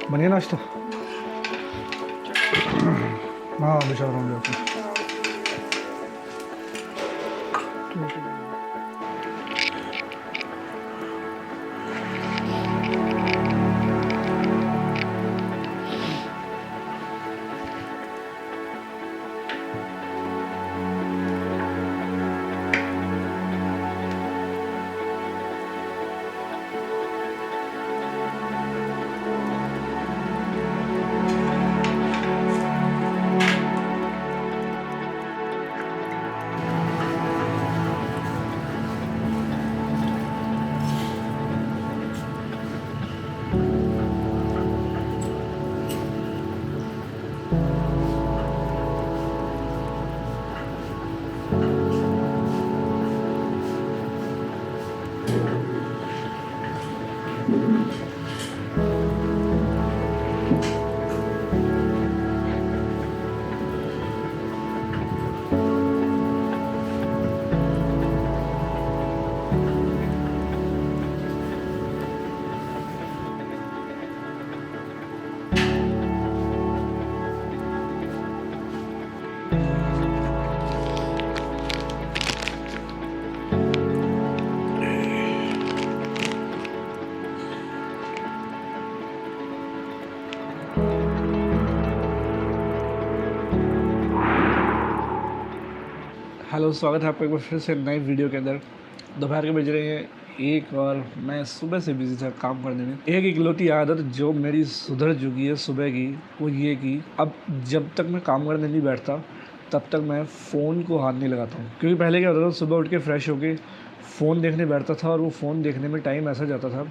बनिए नाश्ता। हाँ बिछा रहा हूँ जाके। हेलो, स्वागत है आपका एक बार फिर से नई वीडियो के अंदर। दोपहर के बज रहे हैं 1 और मैं सुबह से बिजी था काम करने में। एक इकलौती आदत जो मेरी सुधर चुकी है सुबह की, वो ये कि अब जब तक मैं काम करने नहीं बैठता तब तक मैं फ़ोन को हाथ नहीं लगाता हूँ। क्योंकि पहले क्या होता था, सुबह उठ के फ्रेश होके फ़ोन देखने बैठता था और वो फ़ोन देखने में टाइम ऐसा जाता था,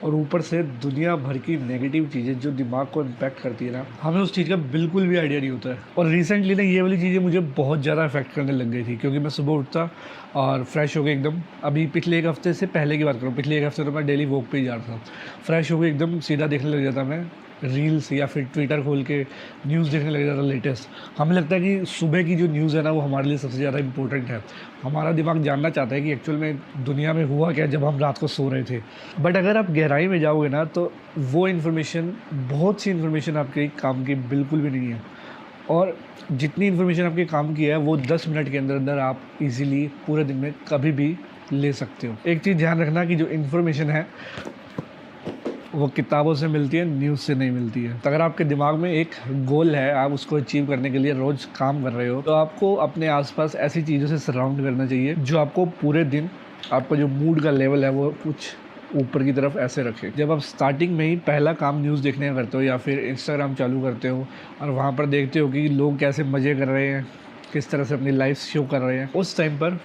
और ऊपर से दुनिया भर की नेगेटिव चीज़ें जो दिमाग को इम्पैक्ट करती है ना, हमें उस चीज़ का बिल्कुल भी आइडिया नहीं होता है। और रिसेंटली ना ये वाली चीज़ें मुझे बहुत ज़्यादा इफेक्ट करने लग गई थी, क्योंकि मैं सुबह उठता और फ्रेश हो गए एकदम। अभी पिछले 1 हफ़्ते से पहले की बात करूँ, पिछले 1 हफ़्ते तो मैं डेली वॉक पे ही जा रहा था। फ्रेश हो गए एकदम, सीधा देखने लग जाता मैं रील्स या फिर ट्विटर खोल के न्यूज़ देखने लग जाता लेटेस्ट। हमें लगता है कि सुबह की जो न्यूज़ है ना, वो हमारे लिए सबसे ज़्यादा इंपॉर्टेंट है। हमारा दिमाग जानना चाहता है कि एक्चुअल में दुनिया में हुआ क्या जब हम रात को सो रहे थे। बट अगर आप गहराई में जाओगे ना, तो वो इन्फॉर्मेशन, बहुत सी इन्फॉर्मेशन आपके काम की बिल्कुल भी नहीं है। और जितनी इन्फॉर्मेशन आपके काम की है, वो 10 मिनट के अंदर अंदर आप इजीली पूरे दिन में कभी भी ले सकते हो। एक चीज़ ध्यान रखना कि जो इन्फॉर्मेशन है वो किताबों से मिलती है, न्यूज़ से नहीं मिलती है। तो अगर आपके दिमाग में एक गोल है, आप उसको अचीव करने के लिए रोज़ काम कर रहे हो, तो आपको अपने आसपास ऐसी चीज़ों से सराउंड करना चाहिए जो आपको पूरे दिन, आपका जो मूड का लेवल है वो कुछ ऊपर की तरफ ऐसे रखे। जब आप स्टार्टिंग में ही पहला काम न्यूज़ देखने का करते हो या फिर इंस्टाग्राम चालू करते हो और वहाँ पर देखते हो कि लोग कैसे मज़े कर रहे हैं, किस तरह से अपनी लाइफ शो कर रहे हैं, उस टाइम पर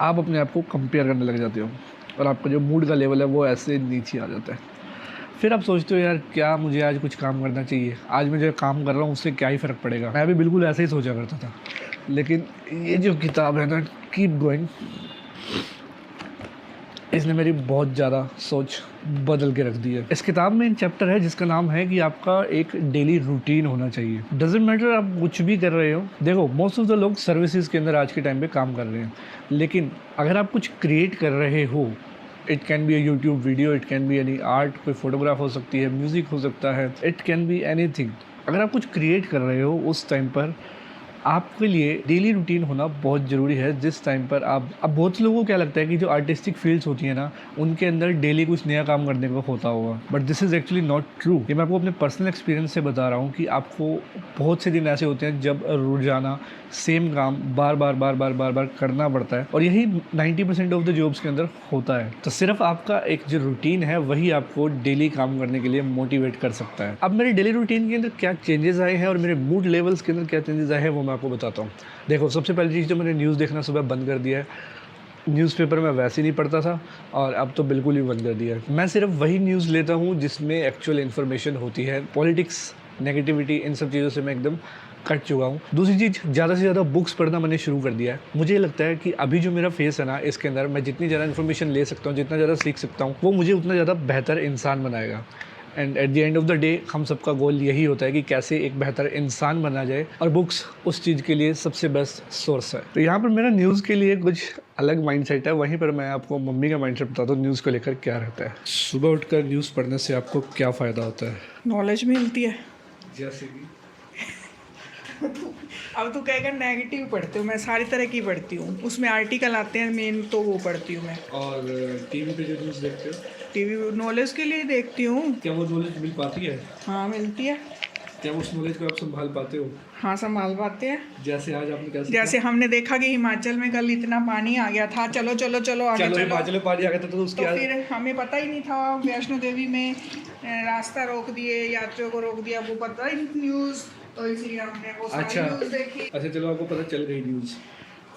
आप अपने आप को कंपेयर करने लग जाते हो और आपका जो मूड का लेवल है वो ऐसे नीचे आ जाता है। फिर आप सोचते हो, यार क्या मुझे आज कुछ काम करना चाहिए, आज मैं जो काम कर रहा हूँ उससे क्या ही फ़र्क पड़ेगा। मैं भी बिल्कुल ऐसे ही सोचा करता था, लेकिन ये जो किताब है ना, कीप गोइंग, इसने मेरी बहुत ज़्यादा सोच बदल के रख दी है। इस किताब में एक चैप्टर है जिसका नाम है कि आपका एक डेली रूटीन होना चाहिए। डजेंट मैटर आप कुछ भी कर रहे हो। देखो, मोस्ट ऑफ द लोग सर्विसेज के अंदर आज के टाइम पे काम कर रहे हैं, लेकिन अगर आप कुछ क्रिएट कर रहे हो, it can be a YouTube video, it can be any art, कोई फोटोग्राफ हो सकती है, म्यूज़िक हो सकता है, इट कैन बी एनीथिंग। अगर आप कुछ क्रिएट कर रहे हो, उस टाइम पर आपके लिए डेली रूटीन होना बहुत ज़रूरी है। जिस टाइम पर आप, अब बहुत से लोगों को क्या लगता है कि जो आर्टिस्टिक फील्ड्स होती है ना, उनके अंदर डेली कुछ नया काम करने को होता होगा, but this is actually not true. ये मैं आपको अपने पर्सनल एक्सपीरियंस से बता रहा हूँ कि आपको बहुत से दिन ऐसे होते हैं जब रोज़ाना सेम काम बार बार करना पड़ता है, और यही 90% ऑफ द जॉब्स के अंदर होता है। तो सिर्फ आपका एक जो रूटीन है वही आपको डेली काम करने के लिए मोटिवेट कर सकता है। अब मेरे डेली रूटीन के अंदर क्या चेंजेस आए हैं और मेरे मूड लेवल्स के अंदर क्या चेंजेस आए हैं, वो मैं आपको बताता हूँ। देखो, सबसे पहली चीज़ तो मैंने न्यूज़ देखना सुबह बंद कर दिया है। न्यूज़पेपर मैं वैसे ही नहीं पढ़ता था और अब तो बिल्कुल ही बंद कर दिया है। मैं सिर्फ वही न्यूज़ लेता हूँ जिसमें एक्चुअल इन्फॉर्मेशन होती है। पॉलिटिक्स, नेगेटिविटी, इन सब चीज़ों से मैं एकदम कट चुका हूँ। दूसरी चीज़, ज़्यादा से ज़्यादा बुक्स पढ़ना मैंने शुरू कर दिया है। मुझे लगता है कि अभी जो मेरा फेस है ना, इसके अंदर मैं जितनी ज़्यादा इन्फॉर्मेशन ले सकता हूँ, जितना ज़्यादा सीख सकता हूँ, वो मुझे उतना ज़्यादा बेहतर इंसान बनाएगा। And at the end of the day हम सबका गोल यही होता है कि कैसे एक बेहतर इंसान बना जाए, और बुक्स उस चीज़ के लिए सबसे बेस्ट सोर्स है। तो यहाँ पर मेरा न्यूज़ के लिए कुछ अलग माइंडसेट है, वहीं पर मैं आपको मम्मी का माइंडसेट बताता हूँ न्यूज़ को लेकर क्या रहता है। सुबह उठकर न्यूज़ पढ़ने से आपको क्या फ़ायदा होता है? नॉलेज मिलती है। जैसे कि अब तू कहेगा नेगेटिव पढ़ती हूँ, मैं सारी तरह की पढ़ती हूँ, उसमें आर्टिकल आते हैं मेन, तो वो पढ़ती हूँ मैं। और टीवी पे जो न्यूज़ देखते हो, टीवी नॉलेज के लिए देखती हूँ। क्या वो नॉलेज मिल पाती है? हाँ मिलती है। क्या उस नॉलेज को आप संभाल पाते हो? हाँ संभाल पाते हैं। जैसे आज आपने क्या सीखा? जैसे हमने देखा कि हिमाचल में कल इतना पानी आ गया था, चलो चलो चलो आगे चलो। हिमाचल में पानी आ गया था तो उसकी तो फिर हमें पता ही नहीं था, वैष्णो देवी में रास्ता रोक दिए, यात्रियों को रोक दिया, वो पता ही नहीं न्यूज़, तो इसलिए हमने वो सारी न्यूज़ देखी। अच्छा चलो, आपको पता चल गई न्यूज़,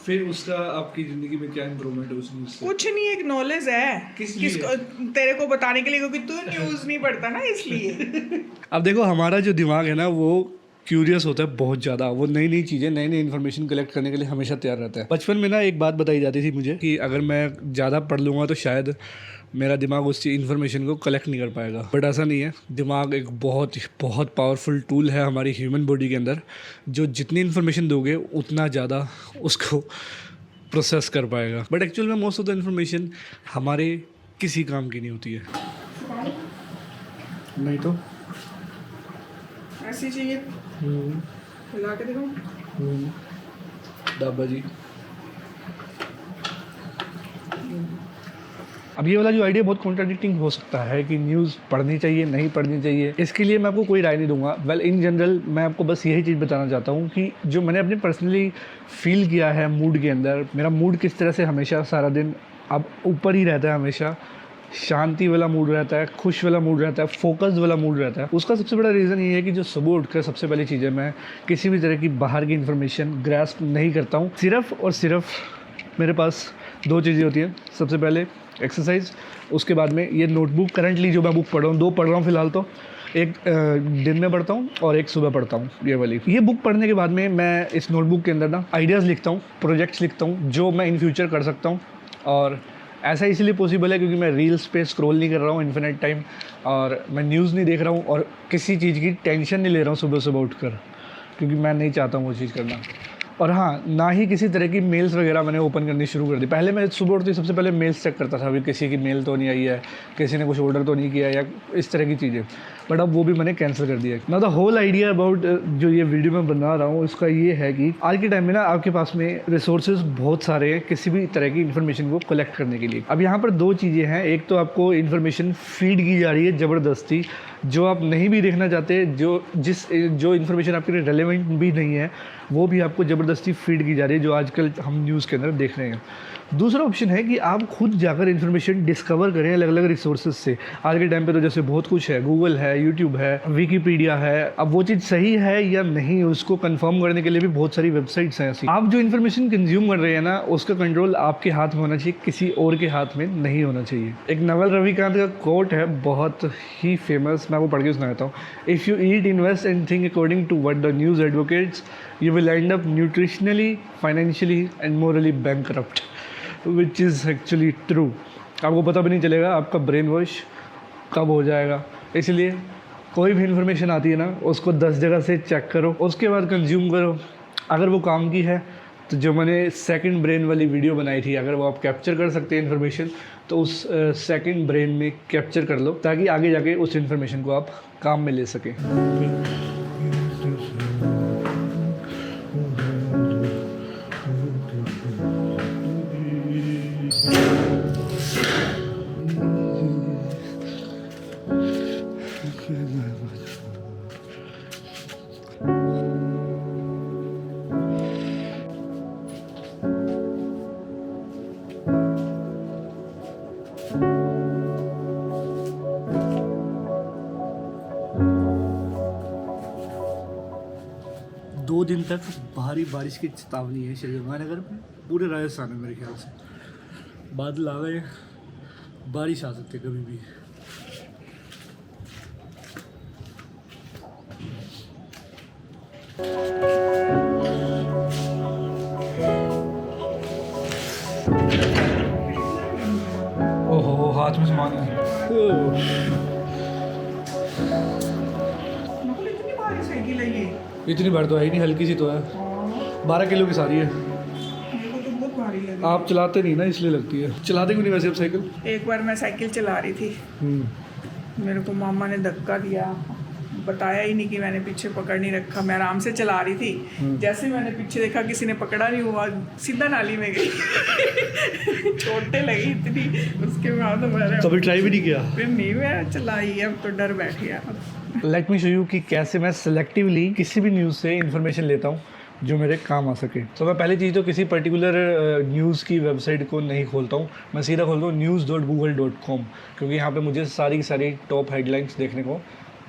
फिर उसका आपकी ज़िंदगी में क्या इम्प्रूवमेंट है उस न्यूज़ से? कुछ नहीं, एक नॉलेज है किसको, तेरे को बताने के लिए, क्योंकि तू न्यूज़ नहीं पढ़ता ना इसलिए। अब देखो, हमारा जो दिमाग है ना वो क्यूरियस होता है बहुत ज़्यादा, वो नई नई चीज़ें, नई नई इन्फॉर्मेशन कलेक्ट करने के लिए हमेशा तैयार रहता है। बचपन में ना एक बात बताई जाती थी मुझे कि अगर मैं ज़्यादा पढ़ लूँगा तो शायद मेरा दिमाग उस इन्फॉर्मेशन को कलेक्ट नहीं कर पाएगा, बट ऐसा नहीं है। दिमाग एक बहुत बहुत पावरफुल टूल है हमारी ह्यूमन बॉडी के अंदर, जो जितनी इन्फॉर्मेशन दोगे उतना ज़्यादा उसको प्रोसेस कर पाएगा। बट एक्चुअल में मोस्ट ऑफ द इन्फॉर्मेशन हमारे किसी काम की नहीं होती है। नहीं तो ऐसी चाहिए, हिला के देखो। दाबा जी, अब ये वाला जो आइडिया बहुत कॉन्ट्राडिक्टिंग हो सकता है कि न्यूज़ पढ़नी चाहिए, नहीं पढ़नी चाहिए। इसके लिए मैं आपको कोई राय नहीं दूंगा। वेल इन जनरल मैं आपको बस यही चीज़ बताना चाहता हूँ कि जो मैंने अपने पर्सनली फील किया है मूड के अंदर, मेरा मूड किस तरह से हमेशा सारा दिन अब ऊपर ही रहता है, हमेशा शांति वाला मूड रहता है, खुश वाला मूड रहता है, फोकस्ड वाला मूड रहता है। उसका सबसे बड़ा रीज़न ये है कि जो सुबह उठकर सबसे पहली चीज़ें, मैं किसी भी तरह की बाहर की इन्फॉर्मेशन ग्रैस्प नहीं करता हूँ। सिर्फ़ और सिर्फ मेरे पास दो चीज़ें होती हैं। सबसे पहले एक्सरसाइज, उसके बाद में ये नोटबुक, करंटली जो मैं बुक पढ़ रहा हूँ, दो पढ़ रहा हूँ फ़िलहाल तो, एक दिन में पढ़ता हूँ और एक सुबह पढ़ता हूँ। ये वाली, ये बुक पढ़ने के बाद में मैं इस नोटबुक के अंदर ना आइडियाज़ लिखता हूँ, प्रोजेक्ट्स लिखता हूँ जो मैं इन फ्यूचर कर सकता हूँ। और ऐसा इसलिए पॉसिबल है क्योंकि मैं रील्स पे स्क्रॉल नहीं कर रहा हूँ इन्फिनिट टाइम, और मैं न्यूज़ नहीं देख रहा हूँ, और किसी चीज़ की टेंशन नहीं ले रहा हूँ सुबह सुबह उठकर, क्योंकि मैं नहीं चाहता हूँ वो चीज़ करना। और हाँ, ना ही किसी तरह की मेल्स वगैरह मैंने ओपन करनी शुरू कर दी। पहले मैं सुबह उठते सबसे पहले मेल्स चेक करता था, अभी किसी की मेल तो नहीं आई है, किसी ने कुछ ऑर्डर तो नहीं किया, या इस तरह की चीज़ें, बट अब वो भी मैंने कैंसिल कर दिया। ना द होल आइडिया अबाउट जो ये वीडियो मैं बना रहा हूँ उसका ये है कि आज के टाइम में ना आपके पास में रिसोर्सेज बहुत सारे हैं किसी भी तरह की इन्फॉर्मेशन को कलेक्ट करने के लिए। अब यहाँ पर दो चीज़ें हैं, एक तो आपको इन्फॉर्मेशन फीड की जा रही है ज़बरदस्ती, जो आप नहीं भी देखना चाहते, जो इन्फॉर्मेशन आपके लिए रेलेवेंट भी नहीं है वो भी आपको ज़बरदस्ती फीड की जा रही है, जो आजकल हम न्यूज़ के अंदर देख रहे हैं। दूसरा ऑप्शन है कि आप खुद जाकर इन्फॉर्मेशन डिस्कवर करें अलग अलग रिसोर्सेज से। आज के टाइम पे तो जैसे बहुत कुछ है, गूगल है, यूट्यूब है, विकीपीडिया है। अब वो चीज़ सही है या नहीं उसको कंफर्म करने के लिए भी बहुत सारी वेबसाइट्स हैं ऐसी। आप जो इन्फॉर्मेशन कंज्यूम कर रहे हैं ना, उसका कंट्रोल आपके हाथ में होना चाहिए, किसी और के हाथ में नहीं होना चाहिए। एक नवल रविकांत का कोट है बहुत ही फेमस, मैं वो पढ़ के सुनाता हूँ। If you eat, invest and think according to what the news advocates, you will end up nutritionally, financially and morally bankrupt, which is actually true। आपको पता भी नहीं चलेगा आपका ब्रेन वॉश कब हो जाएगा। इसलिए कोई भी इन्फॉर्मेशन आती है ना, उसको 10 जगह से चेक करो, उसके बाद कंज्यूम करो। अगर वो काम की है तो जो मैंने सेकंड ब्रेन वाली वीडियो बनाई थी, अगर वो आप कैप्चर कर सकते हैं इन्फॉर्मेशन, तो उस सेकंड ब्रेन में कैप्चर कर लो, ताकि आगे जाके उस इन्फॉर्मेशन को आप काम में ले सकें। दो दिन तक भारी बारिश की चेतावनी है श्रीगंगानगर में, पूरे राजस्थान में मेरे ख्याल से बादल आ गए, बारिश आ सकती है कभी भी। हाथ में सामान है। नकुल इतनी भारी साइकिल है ये। इतनी बार तो है ही नहीं, हल्की सी तो है, 12 किलो की सारी है। मेरे को तो बहुत भारी लगी। आप चलाते नहीं ना इसलिए लगती है। चलाते क्यों नहीं वैसे आप साइकिल? एक बार मैं साइकिल चला रही थी, मेरे को मामा ने धक्का दिया, बताया ही नहीं कि मैंने पीछे पकड़ नहीं रखा, मैं आराम से चला रही थी। जैसे ही मैंने पीछे देखा किसी ने पकड़ा नहीं हुआ, सीधा नाली में गई। चोटें लगी इतनी, उसके बाद मैंने कभी ट्राई भी नहीं किया? फिर नहीं मैं चलाई, अब तो डर बैठ गया। लेट मी शो यू कि कैसे मैं सेलेक्टिवली किसी भी न्यूज़ से इन्फॉर्मेशन लेता हूँ जो मेरे काम आ सके। तो मैं पहली चीज़ तो किसी पर्टिकुलर न्यूज़ की वेबसाइट को नहीं खोलता हूँ, मैं सीधा खोलता हूँ news.google.com, क्योंकि यहाँ पे मुझे सारी की सारी टॉप हेडलाइंस देखने को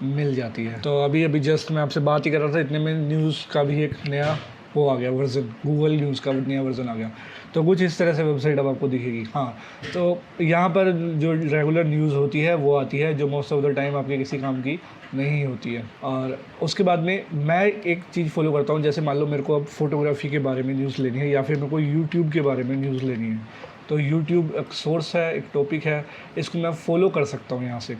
मिल जाती है। तो अभी जस्ट मैं आपसे बात ही कर रहा था, इतने में न्यूज़ का भी एक नया वो आ गया वर्जन, गूगल न्यूज़ का नया वर्जन आ गया। तो कुछ इस तरह से वेबसाइट अब आपको दिखेगी। हाँ, तो यहाँ पर जो रेगुलर न्यूज़ होती है वो आती है, जो मोस्ट ऑफ द टाइम आपके किसी काम की नहीं होती है। और उसके बाद में मैं एक चीज़ फॉलो करता हूँ, जैसे मान लो मेरे को अब फोटोग्राफी के बारे में न्यूज़ लेनी है, या फिर मेरे को यूट्यूब के बारे में न्यूज़ लेनी है, तो यूट्यूब एक सोर्स है, एक टॉपिक है, इसको मैं फॉलो कर सकता हूँ यहाँ से।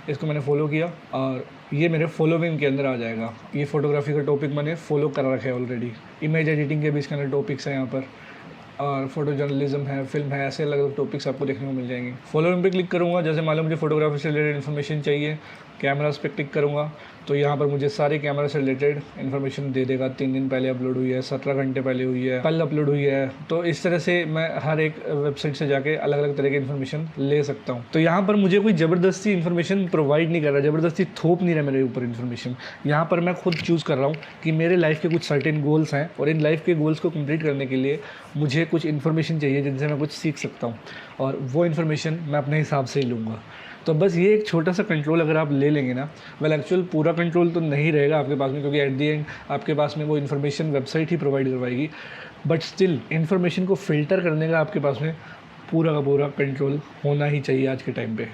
इसको मैंने फॉलो किया और ये मेरे फॉलोइंग के अंदर आ जाएगा। ये फोटोग्राफी का टॉपिक मैंने फॉलो कर रखा है ऑलरेडी। इमेज एडिटिंग के भी इसके अंदर टॉपिक्स हैं यहाँ पर, और फोटो जर्नलिज्म है, फिल्म है, ऐसे अलग अलग टॉपिक्स आपको देखने को मिल जाएंगे। फॉलोइंग पे क्लिक करूँगा, जैसे मान लो मुझे फोटोग्राफी से रिलेटेड इन्फॉर्मेशन चाहिए, कैमरास पे क्लिक करूँगा तो यहाँ पर मुझे सारे कैमरा से रिलेटेड इन्फॉर्मेशन दे देगा। 3 दिन पहले अपलोड हुई है, 17 घंटे पहले हुई है, कल अपलोड हुई है। तो इस तरह से मैं हर एक वेबसाइट से जाके अलग अलग तरह की इन्फॉर्मेशन ले सकता हूँ। तो यहाँ पर मुझे कोई ज़बरदस्ती इन्फॉर्मेशन प्रोवाइड नहीं कर रहा, ज़बरदस्ती थोप नहीं रहा मेरे ऊपर इन्फॉर्मेशन। यहाँ पर मैं खुद चूज़ कर रहा हूँ कि मेरे लाइफ के कुछ सर्टेन गोल्स हैं, और इन लाइफ के गोल्स को कंप्लीट करने के लिए मुझे कुछ इन्फॉर्मेशन चाहिए जिनसे मैं कुछ सीख सकता हूँ, और वो इन्फॉर्मेशन मैं अपने हिसाब से ही लूँगा। तो बस ये एक छोटा सा कंट्रोल अगर आप ले लेंगे ना, वेल एक्चुअल पूरा कंट्रोल तो नहीं रहेगा आपके पास में, क्योंकि एट दी एंड आपके पास में वो इन्फॉर्मेशन वेबसाइट ही प्रोवाइड करवाएगी, बट स्टिल इन्फॉर्मेशन को फ़िल्टर करने का आपके पास में पूरा का पूरा कंट्रोल होना ही चाहिए आज के टाइम पे।